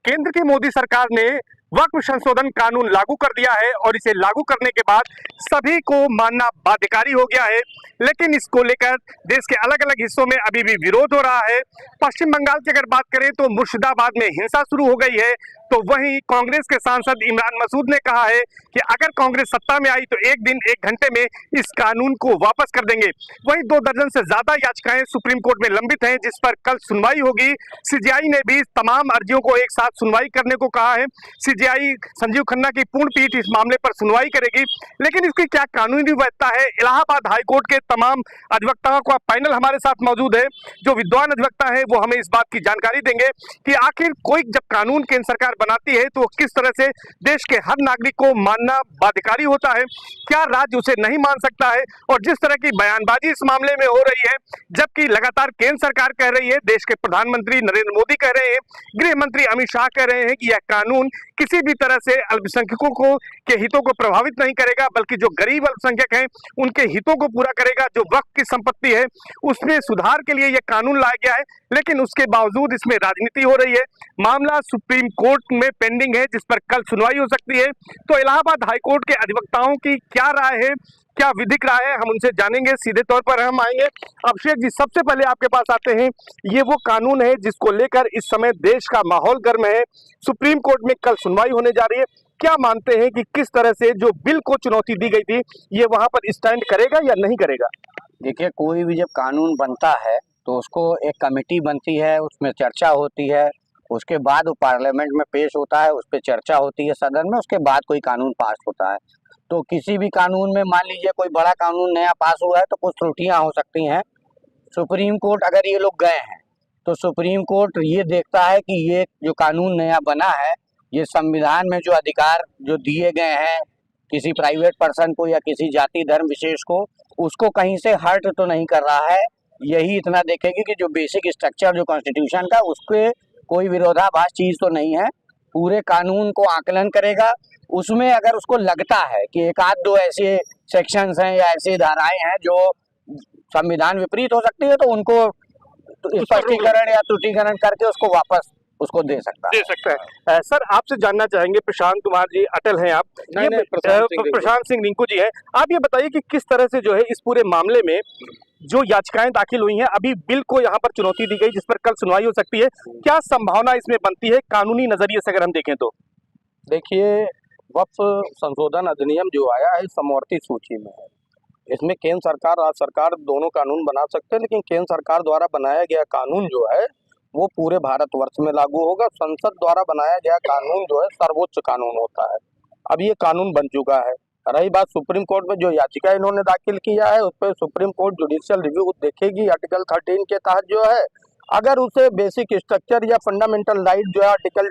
केंद्र की मोदी सरकार ने वक्फ संशोधन कानून लागू कर दिया है और इसे लागू करने के बाद सभी को मानना बाध्यकारी हो गया है। लेकिन इसको लेकर देश के अलग अलग हिस्सों में अभी भी विरोध हो रहा है। पश्चिम बंगाल की अगर बात करें तो मुर्शिदाबाद में हिंसा शुरू हो गई है, तो वहीं कांग्रेस के सांसद इमरान मसूद ने कहा है कि अगर कांग्रेस सत्ता में आई तो एक दिन एक घंटे में इस कानून को वापस कर देंगे। वहीं 2 दर्जन से ज्यादा याचिकाएं सुप्रीम कोर्ट में लंबित हैं, जिस पर कल सुनवाई होगी। सीजेआई ने भी तमाम अर्जियों को एक साथ सुनवाई करने को कहा है। सीजेआई संजीव खन्ना की पूर्ण पीठ इस मामले पर सुनवाई करेगी, लेकिन इसकी क्या कानूनी वैधता है? इलाहाबाद हाईकोर्ट के तमाम अधिवक्ताओं का पैनल हमारे साथ मौजूद है। जो विद्वान अधिवक्ता है वो हमें इस बात की जानकारी देंगे कि आखिर कोई जब कानून केंद्र सरकार बनाती है तो किस तरह से देश के हर नागरिक को मानना बाध्यकारी होता है, क्या राज्य उसे नहीं मान सकता है। और जिस तरह की बयानबाजी इस मामले में हो रही है, जबकि लगातार केंद्र सरकार कह रही है, देश के प्रधानमंत्री नरेंद्र मोदी कह रहे हैं, गृह मंत्री अमित शाह कह रहे हैं कि यह कानून किसी भी तरह से अल्पसंख्यकों को के हितों को प्रभावित नहीं करेगा, बल्कि जो गरीब अल्पसंख्यक हैं उनके हितों को पूरा करेगा। जो वक्फ की संपत्ति है उसमें सुधार के लिए यह कानून लाया गया है, लेकिन उसके बावजूद इसमें राजनीति हो रही है। मामला सुप्रीम कोर्ट में पेंडिंग है, जिस पर कल सुनवाई हो सकती है। तो इलाहाबाद हाईकोर्ट के अधिवक्ताओं की क्या राय है, क्या विधिक राय है, हम उनसे जानेंगे। सीधे तौर पर हम आएंगे। अभिषेक जी, सबसे पहले आपके पास आते हैं। ये वो कानून है जिसको लेकर इस समय देश का माहौल गर्म है। सुप्रीम कोर्ट में कल सुनवाई होने जा रही है। क्या मानते हैं कि किस तरह से जो बिल को चुनौती दी गई थी ये वहां पर स्टैंड करेगा या नहीं करेगा? देखिए, कोई भी जब कानून बनता है तो उसको एक कमेटी बनती है, उसमें चर्चा होती है, उसके बाद वो पार्लियामेंट में पेश होता है, उस पर चर्चा होती है सदन में, उसके बाद कोई कानून पास होता है। तो किसी भी कानून में मान लीजिए कोई बड़ा कानून नया पास हुआ है तो कुछ त्रुटियां हो सकती हैं। सुप्रीम कोर्ट अगर ये लोग गए हैं तो सुप्रीम कोर्ट ये देखता है कि ये जो कानून नया बना है ये संविधान में जो अधिकार जो दिए गए हैं किसी प्राइवेट पर्सन को या किसी जाति धर्म विशेष को, उसको कहीं से हर्ट तो नहीं कर रहा है। यही इतना देखेगी कि जो बेसिक स्ट्रक्चर जो कॉन्स्टिट्यूशन का उसके कोई विरोधाभास चीज तो नहीं है। पूरे कानून को आकलन करेगा, उसमें अगर उसको लगता है कि एक आध दो ऐसे सेक्शंस हैं या ऐसी धाराएं हैं जो संविधान विपरीत हो सकती है तो उनको स्पष्टीकरण या त्रुटिकरण करके उसको वापस उसको दे सकता है। सर, आपसे जानना चाहेंगे, प्रशांत कुमार जी अटल हैं आप, प्रशांत सिंह रिंकू जी हैं, आप ये बताइए कि किस तरह से जो है इस पूरे मामले में जो याचिकाएं दाखिल हुई हैं, अभी बिल को यहाँ पर चुनौती दी गई जिस पर कल सुनवाई हो सकती है, क्या संभावना इसमें बनती है कानूनी नजरिए से अगर हम देखें तो? देखिए, वक्फ संशोधन अधिनियम जो आया है समवर्ती सूची में है। इसमें केंद्र सरकार राज्य सरकार दोनों कानून बना सकते हैं, लेकिन केंद्र सरकार द्वारा बनाया गया कानून जो है वो पूरे भारतवर्ष में लागू होगा। संसद द्वारा बनाया गया कानून जो है सर्वोच्च कानून होता है। अब ये कानून बन चुका है। रही बात सुप्रीम कोर्ट में जो याचिका इन्होंने दाखिल किया है उस पर सुप्रीम कोर्ट जुडिशियल रिव्यू देखेगी आर्टिकल 13 के तहत जो है। अगर उसे बेसिक स्ट्रक्चर या फंडामेंटल राइट जो है आर्टिकल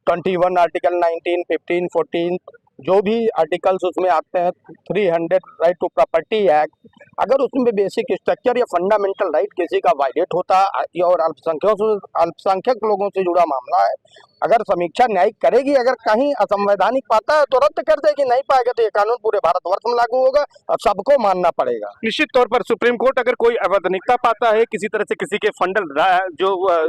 21, आर्टिकल 19, 15, 14 जो भी आर्टिकल्स उसमें आते हैं, 300 राइट टू प्रॉपर्टी एक्ट, अगर उसमें बेसिक स्ट्रक्चर या फंडामेंटल राइट किसी का वायलेट होता है और अल्पसंख्यक लोगों से जुड़ा मामला है, अगर समीक्षा न्यायिक करेगी, अगर कहीं असंवैधानिक पाता है तो रद्द कर देगी, नहीं पाएगा तो ये कानून पूरे भारतवर्ष में लागू होगा और सबको मानना पड़ेगा। निश्चित तौर पर सुप्रीम कोर्ट अगर कोई अवैधानिकता पाता है, किसी तरह से किसी के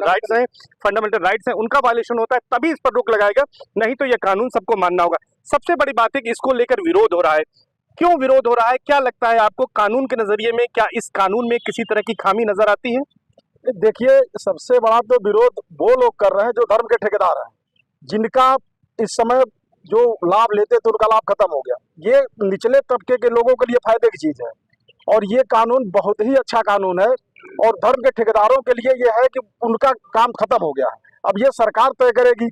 राइट्स हैं, फंडामेंटल राइट्स हैं, उनका वायलेशन होता है, तभी इस पर रोक लगाएगा, नहीं तो यह कानून सबको मानना होगा। सबसे बड़ी बात है कि इसको लेकर विरोध हो रहा है। क्यों विरोध हो रहा है? क्या लगता है आपको कानून के नजरिए में, क्या इस कानून में किसी तरह की खामी नजर आती है? देखिए, सबसे बड़ा तो विरोध वो लोग कर रहे हैं जो धर्म के ठेकेदार हैं, जिनका इस समय जो लाभ लेते थे उनका लाभ खत्म हो गया। ये निचले तबके के लोगों के लिए फायदे की चीज है और ये कानून बहुत ही अच्छा कानून है। और धर्म के ठेकेदारों के लिए ये है कि उनका काम खत्म हो गया है, अब ये सरकार तय करेगी।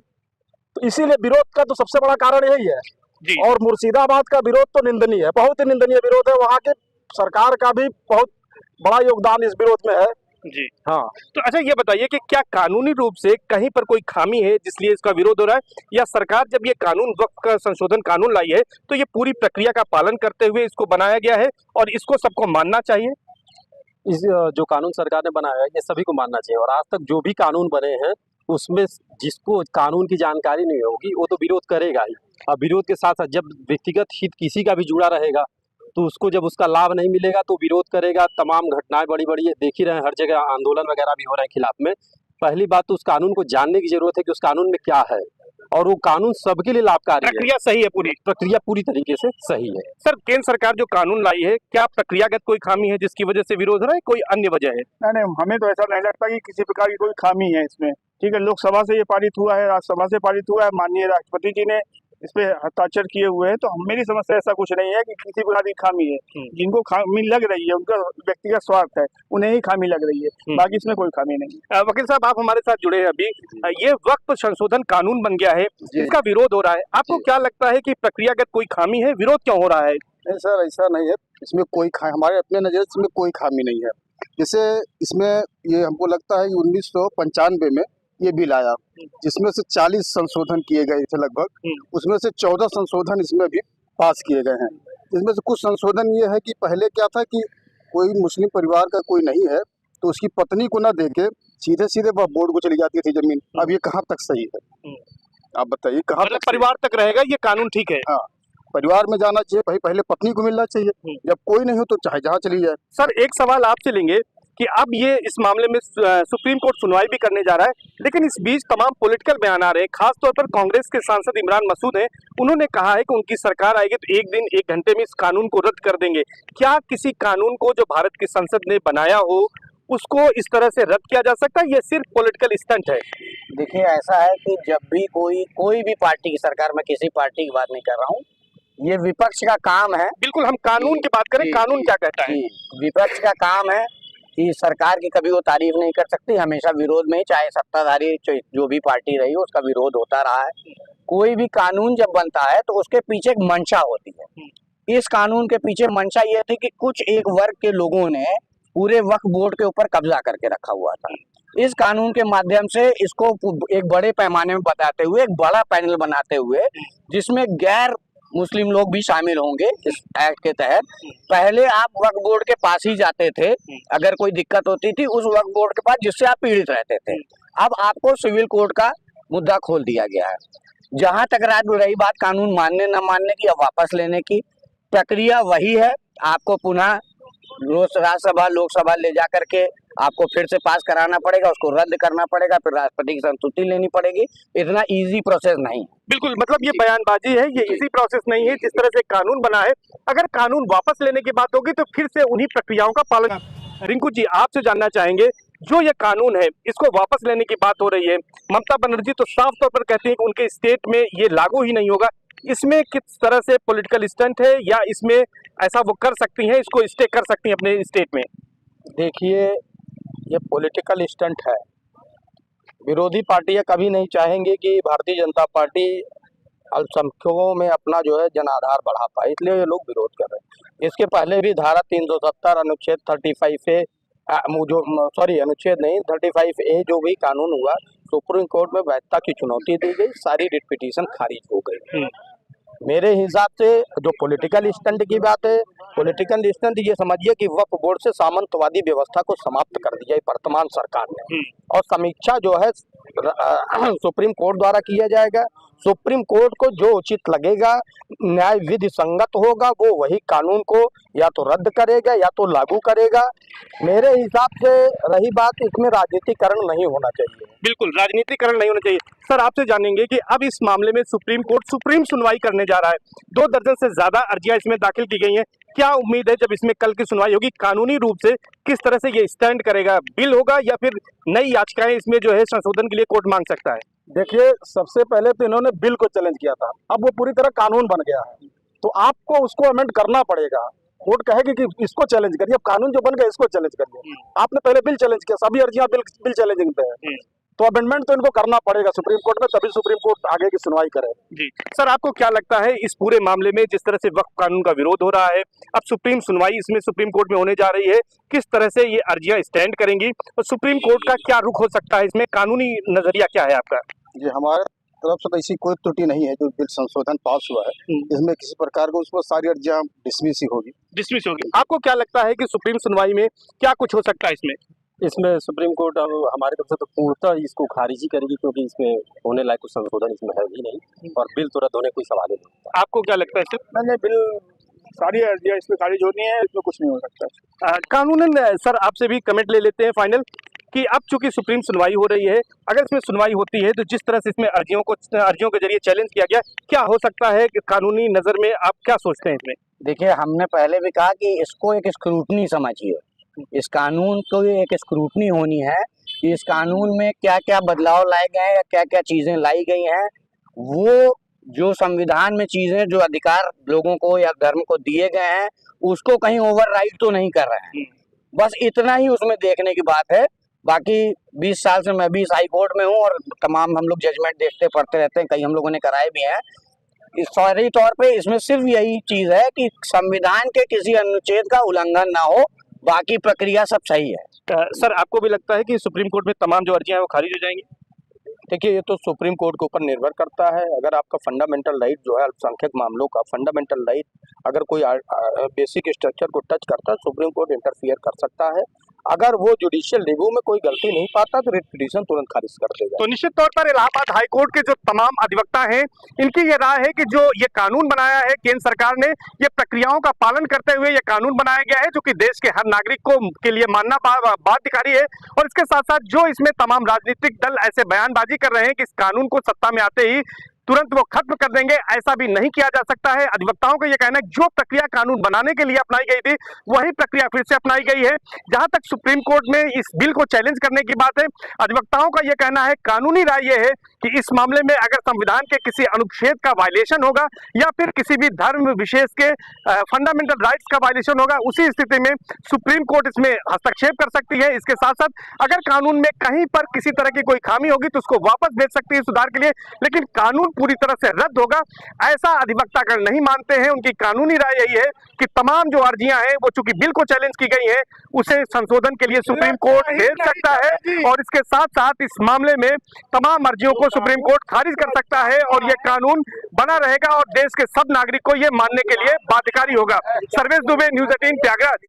तो इसीलिए विरोध का तो सबसे बड़ा कारण यही है जी। और मुर्शिदाबाद का विरोध तो निंदनीय है, बहुत ही निंदनीय विरोध है। वहाँ के सरकार का भी बहुत बड़ा योगदान इस विरोध में है जी। हाँ, तो अच्छा ये बताइए कि क्या कानूनी रूप से कहीं पर कोई खामी है जिसलिए इसका विरोध हो रहा है, या सरकार जब ये कानून वक्फ का संशोधन कानून लाई है तो ये पूरी प्रक्रिया का पालन करते हुए इसको बनाया गया है और इसको सबको मानना चाहिए? इस जो कानून सरकार ने बनाया है ये सभी को मानना चाहिए। और आज तक जो भी कानून बने हैं उसमें जिसको कानून की जानकारी नहीं होगी वो तो विरोध करेगा ही। अब विरोध के साथ साथ जब व्यक्तिगत हित किसी का भी जुड़ा रहेगा तो उसको जब उसका लाभ नहीं मिलेगा तो विरोध करेगा। तमाम घटनाएं बड़ी बड़ी देख ही रहे हैं, हर जगह आंदोलन वगैरह भी हो रहे हैं खिलाफ में। पहली बात तो उस कानून को जानने की जरूरत है कि उस कानून में क्या है। और वो कानून सबके लिए लाभकारी है। प्रक्रिया सही है पूरी। प्रक्रिया पूरी तरीके से सही है। सर केंद्र सरकार जो कानून लाई है, क्या प्रक्रियागत कोई खामी है जिसकी वजह से विरोध हो रहा है, कोई अन्य वजह है? नहीं, हमें तो ऐसा नहीं लगता कि किसी प्रकार की कोई खामी है इसमें। ठीक है, लोकसभा से ये पारित हुआ है, राज्यसभा से पारित हुआ है, माननीय राष्ट्रपति जी ने इस पे हस्ताक्षर किए हुए हैं, तो मेरी समझ से ऐसा कुछ नहीं है कि किसी प्रकार की खामी है। जिनको खामी लग रही है उनका व्यक्तिगत स्वार्थ है, उन्हें ही खामी लग रही है, बाकी इसमें कोई खामी नहीं है। वकील साहब, आप हमारे साथ जुड़े हैं अभी। ये वक्फ संशोधन कानून बन गया है, इसका विरोध हो रहा है, आपको क्या लगता है कि प्रक्रियागत कोई खामी है, विरोध क्यों हो रहा है? नहीं सर, ऐसा नहीं है। इसमें कोई हमारे अपने नज़र से इसमें कोई खामी नहीं है। जैसे इसमें ये हमको लगता है कि 1995 में ये बिल आया, जिसमें से 40 संशोधन किए गए थे लगभग, उसमें से 14 संशोधन इसमें भी पास किए गए हैं। इसमें से कुछ संशोधन ये है कि पहले क्या था कि कोई मुस्लिम परिवार का कोई नहीं है तो उसकी पत्नी को ना देके सीधे सीधे वह बोर्ड को चली जाती थी जमीन। अब ये कहाँ तक सही है, आप बताइए कहाँ मतलब तक परिवार तक रहेगा ये कानून, ठीक है? हाँ, परिवार में जाना चाहिए, पहले पत्नी को मिलना चाहिए, जब कोई नहीं हो तो चाहे जहाँ चली जाए। सर एक सवाल आपसे लेंगे कि अब ये इस मामले में सुप्रीम कोर्ट सुनवाई भी करने जा रहा है, लेकिन इस बीच तमाम पॉलिटिकल बयान आ रहे हैं। खासतौर पर कांग्रेस के सांसद इमरान मसूद हैं, उन्होंने कहा है कि उनकी सरकार आएगी तो एक दिन एक घंटे में इस कानून को रद्द कर देंगे। क्या किसी कानून को जो भारत की संसद ने बनाया हो उसको इस तरह से रद्द किया जा सकता है? ये सिर्फ पॉलिटिकल स्टंट है? देखिए, ऐसा है कि जब भी कोई भी पार्टी की सरकार, मैं किसी पार्टी की बात नहीं कर रहा हूँ, ये विपक्ष का काम है। बिल्कुल, हम कानून की बात करें, कानून क्या कहता है? विपक्ष का काम है कि सरकार की कभी वो तारीफ नहीं कर सकती, हमेशा विरोध में ही, चाहे सत्ताधारी जो भी पार्टी रही हो उसका विरोध होता रहा है। कोई भी कानून जब बनता है तो उसके पीछे एक मंशा होती है। इस कानून के पीछे मंशा ये थी कि कुछ एक वर्ग के लोगों ने पूरे वक्फ बोर्ड के ऊपर कब्जा करके रखा हुआ था। इस कानून के माध्यम से इसको एक बड़े पैमाने में बताते हुए, एक बड़ा पैनल बनाते हुए, जिसमें गैर मुस्लिम लोग भी शामिल होंगे इस एक्ट के तहत। पहले आप वक्फ बोर्ड के पास ही जाते थे, अगर कोई दिक्कत होती थी उस वक्फ बोर्ड के पास जिससे आप पीड़ित रहते थे। अब आपको सिविल कोर्ट का मुद्दा खोल दिया गया है। जहां तक रही बात कानून मानने न मानने की या वापस लेने की, प्रक्रिया वही है। आपको पुनः राज्यसभा लोकसभा ले जा करके आपको फिर से पास कराना पड़ेगा, उसको रद्द करना पड़ेगा, फिर राष्ट्रपति की संस्तुति लेनी पड़ेगी। इतना इजी प्रोसेस नहीं। बिल्कुल, मतलब ये बयानबाजी है, ये इजी प्रोसेस नहीं है। जिस तरह से कानून बना है, अगर कानून वापस लेने की बात होगी तो फिर से उन्हीं प्रक्रियाओं का पालन। रिंकू जी, आपसे जानना चाहेंगे, जो ये कानून है इसको वापस लेने की बात हो रही है, ममता बनर्जी तो साफ तौर पर कहती है कि उनके स्टेट में ये लागू ही नहीं होगा। इसमें किस तरह से पॉलिटिकल स्टंट है, या इसमें ऐसा वो कर सकती हैं, इसको स्टे कर सकती हैं अपने स्टेट में? देखिए, ये पॉलिटिकल स्टंट है। विरोधी पार्टियां कभी नहीं चाहेंगे कि भारतीय जनता पार्टी अल्पसंख्यकों में अपना जो है जनाधार बढ़ा पाए, इसलिए ये लोग विरोध कर रहे हैं। इसके पहले भी धारा 370 अनुच्छेद 35A अनुच्छेद नहीं 35A जो भी कानून हुआ, सुप्रीम कोर्ट में वैधता की चुनौती दी गई, सारी रिट पिटीशन खारिज हो गई। मेरे हिसाब से जो पॉलिटिकल स्टंट की बात है, पॉलिटिकल स्टंट ये समझिए कि वक्फ बोर्ड से सामंतवादी व्यवस्था को समाप्त कर दिया है वर्तमान सरकार ने, और समीक्षा जो है सुप्रीम कोर्ट द्वारा किया जाएगा। सुप्रीम कोर्ट को जो उचित लगेगा, न्याय विधि संगत होगा, वो वही कानून को या तो रद्द करेगा या तो लागू करेगा। मेरे हिसाब से रही बात, इसमें राजनीतिकरण नहीं होना चाहिए। बिल्कुल, राजनीतिकरण नहीं होना चाहिए। सर आपसे जानेंगे कि अब इस मामले में सुप्रीम कोर्ट सुप्रीम सुनवाई करने जा रहा है। 2 दर्जन से ज्यादा अर्जियां इसमें दाखिल की गई हैं। क्या उम्मीद है जब इसमें कल की सुनवाई होगी, कानूनी रूप से किस तरह से ये स्टैंड करेगा? बिल होगा या फिर नई याचिकाएं इसमें जो है संशोधन के लिए कोर्ट मांग सकता है? देखिए, सबसे पहले तो इन्होंने बिल को चैलेंज किया था, अब वो पूरी तरह कानून बन गया है, तो आपको उसको अमेंड करना पड़ेगा। कोर्ट कहेगी कि इसको चैलेंज करिए, अब कानून जो बन गया इसको चैलेंज करिए। आपने पहले बिल चैलेंज किया, सभी अर्जियां बिल चैलेंजिंग पे है, तो अमेंडमेंट तो इनको करना पड़ेगा सुप्रीम कोर्ट में, तभी सुप्रीम कोर्ट आगे की सुनवाई करे। जी सर, आपको क्या लगता है इस पूरे मामले में, जिस तरह से वक्फ कानून का विरोध हो रहा है, अब सुप्रीम सुनवाई इसमें सुप्रीम कोर्ट में होने जा रही है, किस तरह से ये अर्जियां स्टैंड करेंगी और सुप्रीम कोर्ट का क्या रुख हो सकता है? इसमें कानूनी नजरिया क्या है आपका? जी, हमारे तरफ से तो ऐसी कोई त्रुटि नहीं है। जो बिल संशोधन पास हुआ है, इसमें किसी प्रकार को उसमें सारी अर्जियां डिसमिस ही होगी। डिसमिस होगी। आपको क्या लगता है कि सुप्रीम सुनवाई में क्या कुछ हो सकता है इसमें? इसमें सुप्रीम कोर्ट अब हमारी तरफ से तो पूर्णतः इसको खारिज ही करेगी, क्योंकि इसमें होने लायक कुछ संशोधन इसमें है ही नहीं, और बिल तो रद्द होने कोई सवाल ही नहीं। आपको क्या लगता है सर? नहीं, बिल सारी अर्जियां इसमें खारिज होनी है, इसमें कुछ नहीं हो सकता। कानूनन सर आपसे भी कमेंट ले लेते हैं फाइनल, कि अब चूंकि सुप्रीम सुनवाई हो रही है, अगर इसमें सुनवाई होती है तो जिस तरह से इसमें अर्जियों के जरिए चैलेंज किया गया, क्या हो सकता है कि कानूनी नजर में आप क्या सोचते हैं इसमें? देखिए, हमने पहले भी कहा कि इसको एक स्क्रूटनी समझिए, इस कानून को एक स्क्रूटनी होनी है कि इस कानून में क्या क्या बदलाव लाए गए हैं या क्या क्या चीजें लाई गई हैं। वो जो संविधान में चीजें, जो अधिकार लोगों को या धर्म को दिए गए हैं, उसको कहीं ओवरराइड तो नहीं कर रहे हैं। बस इतना ही उसमें देखने की बात है। बाकी 20 साल से मैं भी इस हाई कोर्ट में हूँ और तमाम हम लोग जजमेंट देखते पढ़ते रहते हैं, कई हम लोगों ने कराए भी हैं। इस फौरी तौर पे इसमें सिर्फ यही चीज है कि संविधान के किसी अनुच्छेद का उल्लंघन ना हो, बाकी प्रक्रिया सब सही है। सर, आपको भी लगता है कि सुप्रीम कोर्ट में तमाम जो अर्जियां हैं वो खारिज हो जाएंगी? देखिए, ये तो सुप्रीम कोर्ट के ऊपर निर्भर करता है। अगर आपका फंडामेंटल राइट जो है, अल्पसंख्यक मामलों का फंडामेंटल राइट अगर कोई बेसिक स्ट्रक्चर को टच करता है, सुप्रीम कोर्ट इंटरफियर कर सकता है। अगर वो जुडिशियल रिव्यू में कोई गलती नहीं पाता तो रिट पिटीशन तुरंत खारिज कर देगा। तो निश्चित तौर पर इलाहाबाद हाई कोर्ट के जो तमाम अधिवक्ता हैं, इनकी ये राय है कि जो ये कानून बनाया है केंद्र सरकार ने, ये प्रक्रियाओं का पालन करते हुए ये कानून बनाया गया है, जो कि देश के हर नागरिक को के लिए मानना बाध्यकारी है। और इसके साथ साथ जो इसमें तमाम राजनीतिक दल ऐसे बयानबाजी कर रहे हैं कि इस कानून को सत्ता में आते ही तुरंत वो खत्म कर देंगे, ऐसा भी नहीं किया जा सकता है। अधिवक्ताओं का ये कहना है जो प्रक्रिया कानून बनाने के लिए अपनाई गई थी, वही प्रक्रिया फिर से अपनाई गई है। जहां तक सुप्रीम कोर्ट में इस बिल को चैलेंज करने की बात है, अधिवक्ताओं का ये कहना है, कानूनी राय ये है कि इस मामले में अगर संविधान के किसी अनुच्छेद का वायलेशन होगा या फिर किसी भी धर्म विशेष के फंडामेंटल राइट्स का वायलेशन होगा, उसी स्थिति में सुप्रीम कोर्ट इसमें हस्तक्षेप कर सकती है। इसके साथ साथ अगर कानून में कहीं पर किसी तरह की कोई खामी होगी तो उसको वापस भेज सकती है सुधार के लिए, लेकिन कानून पूरी तरह से रद्द होगा, ऐसा अधिवक्तागण नहीं मानते हैं। उनकी कानूनी राय यही है कि तमाम जो अर्जियां हैं वो चूंकि बिल को चैलेंज की गई हैं, उसे संशोधन के लिए सुप्रीम कोर्ट भेज सकता है और इसके साथ साथ इस मामले में तमाम अर्जियों को सुप्रीम कोर्ट खारिज कर सकता है और यह कानून बना रहेगा और देश के सब नागरिक को यह मानने के लिए बाध्यकारी होगा। सर्वेश दुबे, न्यूज़ 18, प्रयागराज।